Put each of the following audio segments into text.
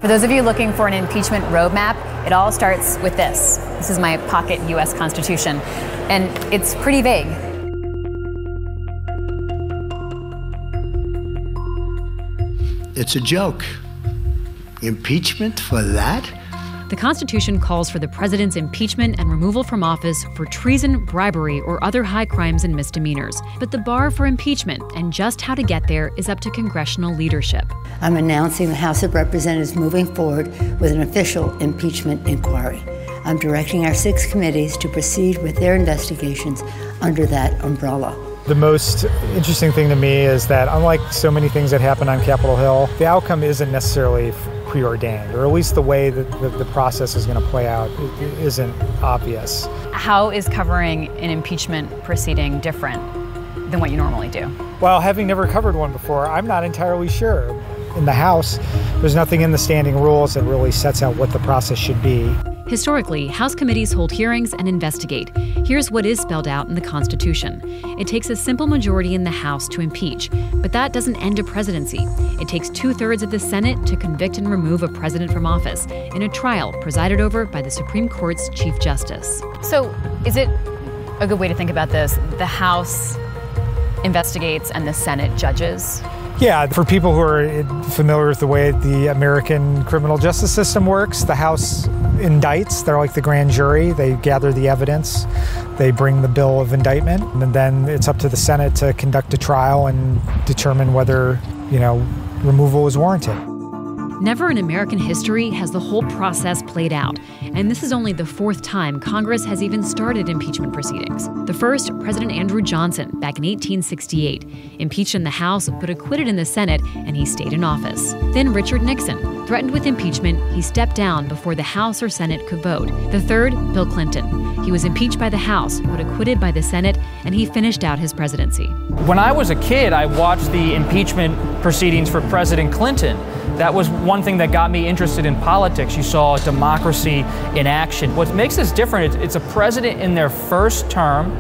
For those of you looking for an impeachment roadmap, it all starts with this. This is my pocket U.S. Constitution, and it's pretty vague. It's a joke. Impeachment for that? The Constitution calls for the president's impeachment and removal from office for treason, bribery, or other high crimes and misdemeanors. But the bar for impeachment and just how to get there is up to congressional leadership. I'm announcing the House of Representatives moving forward with an official impeachment inquiry. I'm directing our 6 committees to proceed with their investigations under that umbrella. The most interesting thing to me is that, unlike so many things that happen on Capitol Hill, the outcome isn't necessarily preordained, or at least the way that the process is going to play out isn't obvious. How is covering an impeachment proceeding different than what you normally do? Well, having never covered one before, I'm not entirely sure. In the House, there's nothing in the standing rules that really sets out what the process should be. Historically, House committees hold hearings and investigate. Here's what is spelled out in the Constitution. It takes a simple majority in the House to impeach, but that doesn't end a presidency. It takes 2/3 of the Senate to convict and remove a president from office in a trial presided over by the Supreme Court's Chief Justice. So is it a good way to think about this? The House investigates and the Senate judges? Yeah, for people who are familiar with the way the American criminal justice system works, the House indicts. They're like the grand jury. They gather the evidence. They bring the bill of indictment. And then it's up to the Senate to conduct a trial and determine whether, removal is warranted. Never in American history has the whole process played out, and this is only the 4th time Congress has even started impeachment proceedings. The first, President Andrew Johnson, back in 1868, impeached in the House but acquitted in the Senate, and he stayed in office. Then Richard Nixon, threatened with impeachment, he stepped down before the House or Senate could vote. The third, Bill Clinton. He was impeached by the House but acquitted by the Senate, and he finished out his presidency. When I was a kid, I watched the impeachment proceedings for President Clinton. That was one thing that got me interested in politics. You saw democracy in action. What makes this different, it's a president in their first term,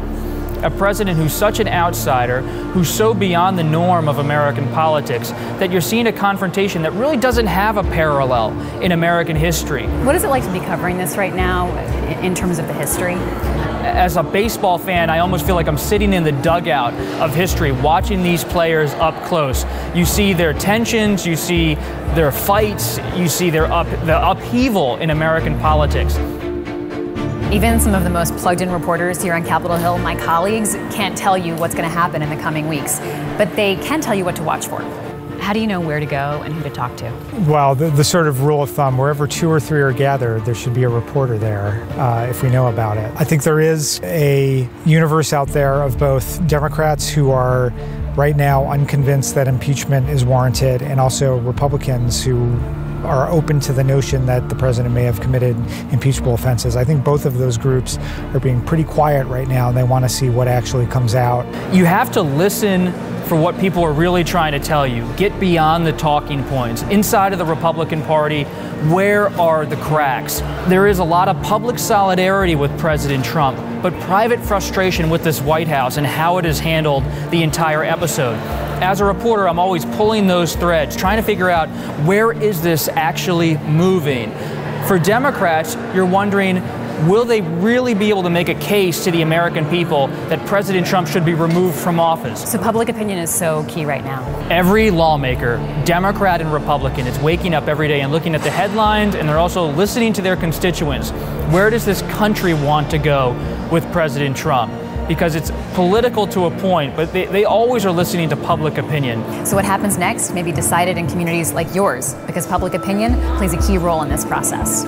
a president who's such an outsider, who's so beyond the norm of American politics, that you're seeing a confrontation that really doesn't have a parallel in American history. What is it like to be covering this right now in terms of the history? As a baseball fan, I almost feel like I'm sitting in the dugout of history, watching these players up close. You see their tensions, you see their fights, you see the upheaval in American politics. Even some of the most plugged-in reporters here on Capitol Hill, my colleagues, can't tell you what's going to happen in the coming weeks, but they can tell you what to watch for. How do you know where to go and who to talk to? Well, the sort of rule of thumb, wherever 2 or 3 are gathered, there should be a reporter there if we know about it. I think there is a universe out there of both Democrats who are right now unconvinced that impeachment is warranted, and also Republicans who are open to the notion that the president may have committed impeachable offenses. I think both of those groups are being pretty quiet right now, and they want to see what actually comes out. You have to listen for what people are really trying to tell you. Get beyond the talking points. Inside of the Republican Party, where are the cracks? There is a lot of public solidarity with President Trump, but private frustration with this White House and how it has handled the entire episode. As a reporter, I'm always pulling those threads, trying to figure out where is this actually moving. For Democrats, you're wondering, will they really be able to make a case to the American people that President Trump should be removed from office? So public opinion is so key right now. Every lawmaker, Democrat and Republican, is waking up every day and looking at the headlines, and they're also listening to their constituents. Where does this country want to go with President Trump? Because it's political to a point, but they always are listening to public opinion. So what happens next may be decided in communities like yours, because public opinion plays a key role in this process.